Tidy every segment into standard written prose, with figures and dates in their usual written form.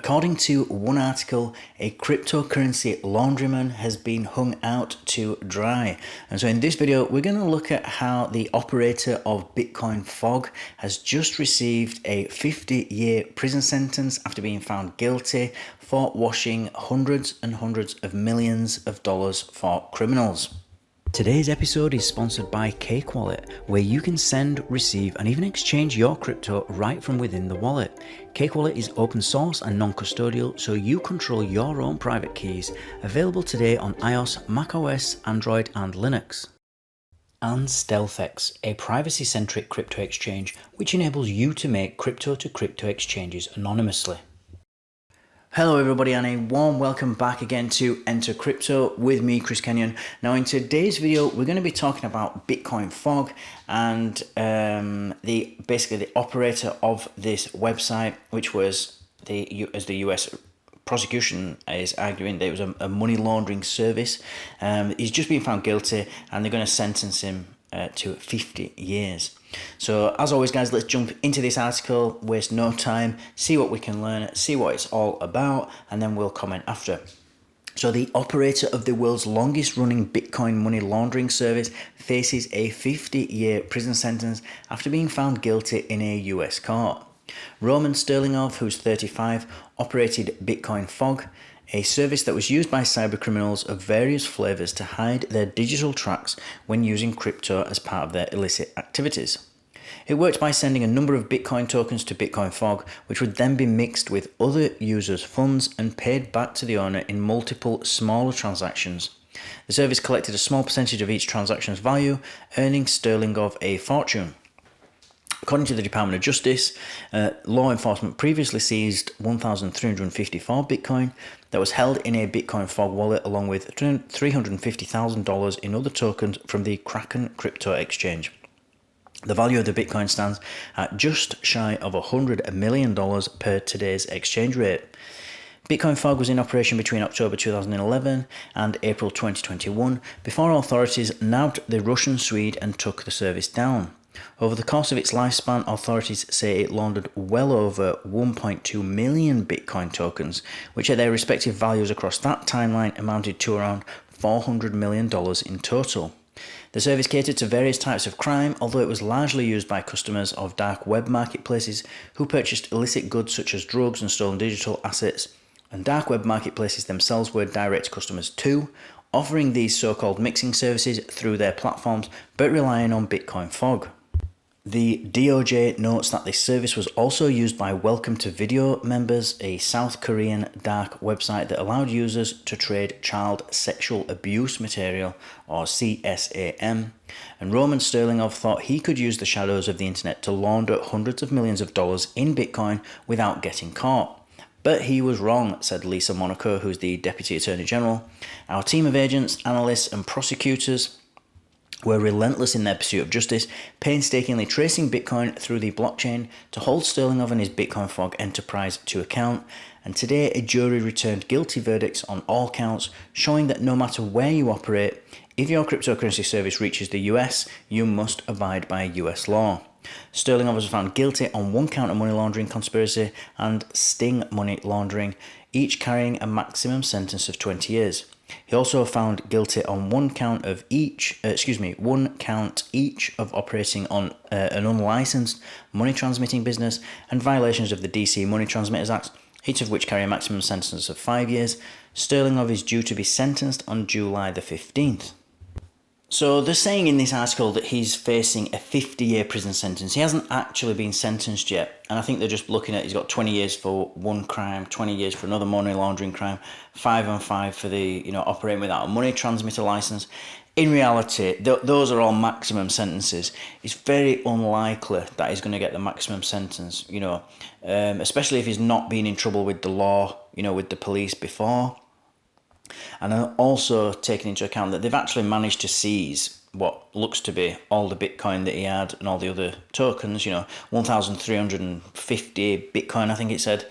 According to one article, a cryptocurrency laundryman has been hung out to dry. And so in this video, we're going to look at how the operator of Bitcoin Fog has just received a 50-year prison sentence after being found guilty for washing hundreds and hundreds of millions of dollars for criminals. Today's episode is sponsored by Cake Wallet, where you can send, receive, and even exchange your crypto right from within the wallet. Cake Wallet is open source and non-custodial, so you control your own private keys. Available today on iOS, macOS, Android, and Linux. And StealthEX, a privacy-centric crypto exchange which enables you to make crypto-to-crypto exchanges anonymously. Hello everybody, and a warm welcome back again to Enter Crypto with me, Chris Kenyon. Now in today's video, we're going to be talking about Bitcoin Fog and basically the operator of this website, which was as the US prosecution is arguing that it was a money laundering service. He's just been found guilty and they're going to sentence him to 50 years. So as always guys, let's jump into this article, waste no time, see what we can learn, see what it's all about, and then we'll comment after. So the operator of the world's longest running Bitcoin money laundering service faces a 50-year prison sentence after being found guilty in a US court. Roman Sterlingov, who's 35, operated Bitcoin Fog, a service that was used by cybercriminals of various flavors to hide their digital tracks when using crypto as part of their illicit activities. It worked by sending a number of Bitcoin tokens to Bitcoin Fog, which would then be mixed with other users' funds and paid back to the owner in multiple smaller transactions. The service collected a small percentage of each transaction's value, earning Sterlingov a fortune. According to the Department of Justice, law enforcement previously seized 1,354 Bitcoin that was held in a Bitcoin Fog wallet, along with $350,000 in other tokens from the Kraken crypto exchange. The value of the Bitcoin stands at just shy of $100 million per today's exchange rate. Bitcoin Fog was in operation between October 2011 and April 2021 before authorities nabbed the Russian Swede and took the service down. Over the course of its lifespan, authorities say it laundered well over 1.2 million Bitcoin tokens, which at their respective values across that timeline amounted to around $400 million in total. The service catered to various types of crime, although it was largely used by customers of dark web marketplaces who purchased illicit goods such as drugs and stolen digital assets, and dark web marketplaces themselves were direct customers too, offering these so-called mixing services through their platforms but relying on Bitcoin Fog. The DOJ notes that this service was also used by Welcome to Video members, a South Korean dark website that allowed users to trade child sexual abuse material, or CSAM, and Roman Sterlingov thought he could use the shadows of the internet to launder hundreds of millions of dollars in Bitcoin without getting caught. But he was wrong, said Lisa Monaco, who's the Deputy Attorney General. Our team of agents, analysts and prosecutors were relentless in their pursuit of justice, painstakingly tracing Bitcoin through the blockchain to hold Sterlingov and his Bitcoin Fog enterprise to account, and today a jury returned guilty verdicts on all counts, showing that no matter where you operate, if your cryptocurrency service reaches the US, you must abide by US law. Sterlingov was found guilty on one count of money laundering conspiracy and sting money laundering, each carrying a maximum sentence of 20 years. He also found guilty on one count each of operating on an unlicensed money transmitting business and violations of the DC Money Transmitters Act, each of which carry a maximum sentence of 5 years. Sterlingov is due to be sentenced on July the 15th. So they're saying in this article that he's facing a 50-year prison sentence. He hasn't actually been sentenced yet, and I think they're just looking at he's got 20 years for one crime, 20 years for another money laundering crime, 5 and 5 for the operating without a money transmitter license. In reality, those are all maximum sentences. It's very unlikely that he's going to get the maximum sentence, especially if he's not been in trouble with the law, with the police before. And also taking into account that they've actually managed to seize what looks to be all the Bitcoin that he had and all the other tokens, 1,350 Bitcoin, I think it said,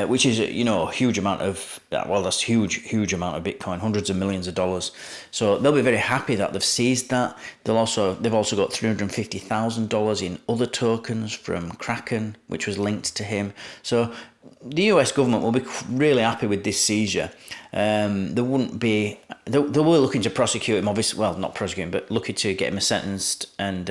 which is, a huge amount of, that's huge amount of Bitcoin, hundreds of millions of dollars. So they'll be very happy that they've seized that. They've also got $350,000 in other tokens from Kraken, which was linked to him. So the US government will be really happy with this seizure. There wouldn't be, they were looking to prosecute him, obviously, well, not prosecute him, but looking to get him sentenced and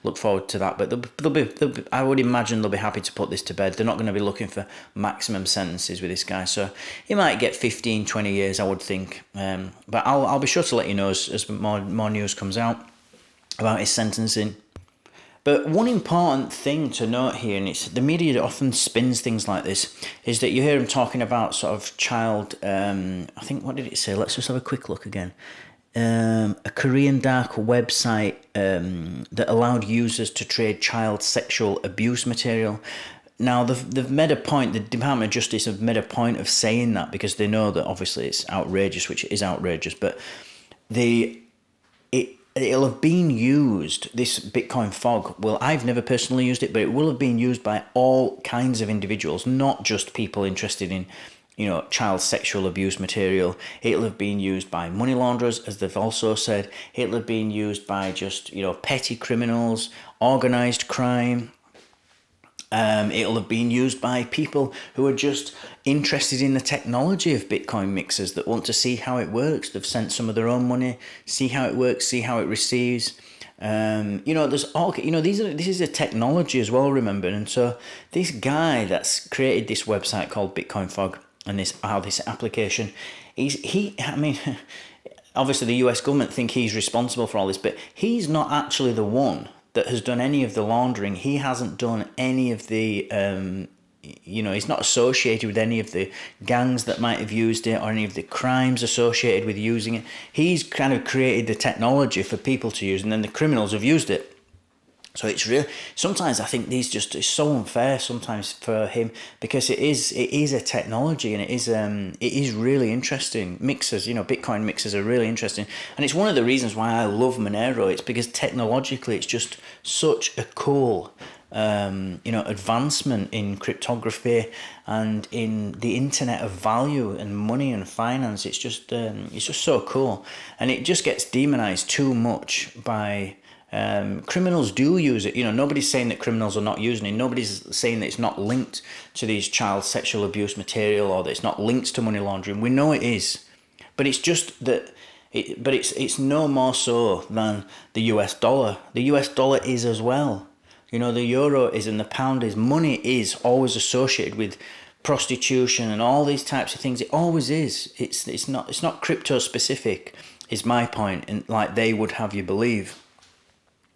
look forward to that. But they'll be, I would imagine they'll be happy to put this to bed. They're not going to be looking for maximum sentences with this guy. So he might get 15, 20 years, I would think. But I'll be sure to let you know as more news comes out about his sentencing. But one important thing to note here, and it's the media often spins things like this, is that you hear him talking about sort of child, I think, what did it say? Let's just have a quick look again. A Korean dark website that allowed users to trade child sexual abuse material. Now, they've made a point, the Department of Justice have made a point of saying that because they know that obviously it's outrageous, which it is outrageous, but it'll have been used, this Bitcoin fog. Well, I've never personally used it, but it will have been used by all kinds of individuals, not just people interested in, child sexual abuse material. It'll have been used by money launderers, as they've also said. It'll have been used by just, petty criminals, organised crime. It'll have been used by people who are just interested in the technology of Bitcoin mixers that want to see how it works. They've sent some of their own money, see how it works, see how it receives. There's all, this is a technology as well, remember. And so this guy that's created this website called Bitcoin Fog and this application, obviously the US government think he's responsible for all this, but he's not actually the one that has done any of the laundering. He hasn't done any of the, he's not associated with any of the gangs that might have used it or any of the crimes associated with using it. He's kind of created the technology for people to use, and then the criminals have used it. So it's real. Sometimes I think it's so unfair sometimes for him because it is a technology, and it is really interesting. Mixers, Bitcoin mixers are really interesting, and it's one of the reasons why I love Monero. It's because technologically it's just such a cool advancement in cryptography and in the internet of value and money and finance. It's just so cool, and it just gets demonized too much by. Criminals do use it. Nobody's saying that criminals are not using it. Nobody's saying that it's not linked to these child sexual abuse material or that it's not linked to money laundering. We know it is, but it's just that. It's no more so than the US dollar. The US dollar is as well. The euro is and the pound is. Money is always associated with prostitution and all these types of things. It always is. It's not crypto specific. Is my point, and like they would have you believe.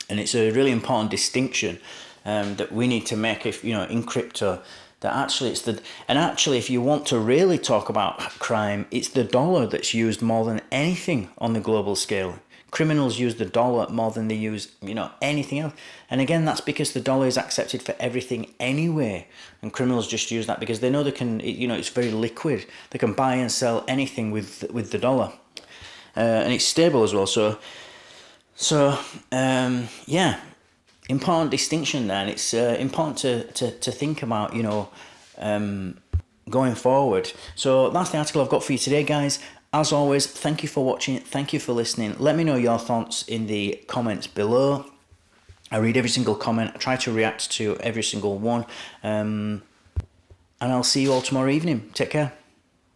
And it's a really important distinction that we need to make in crypto, that actually if you want to really talk about crime, it's the dollar that's used more than anything on the global scale. Criminals use the dollar more than they use, anything else. And again, that's because the dollar is accepted for everything anyway. And criminals just use that because they know they can, it's very liquid. They can buy and sell anything with the dollar. And it's stable as well. So, important distinction there, and it's important to think about, going forward. So that's the article I've got for you today, guys. As always, thank you for watching, thank you for listening. Let me know your thoughts in the comments below. I read every single comment, I try to react to every single one, and I'll see you all tomorrow evening. Take care.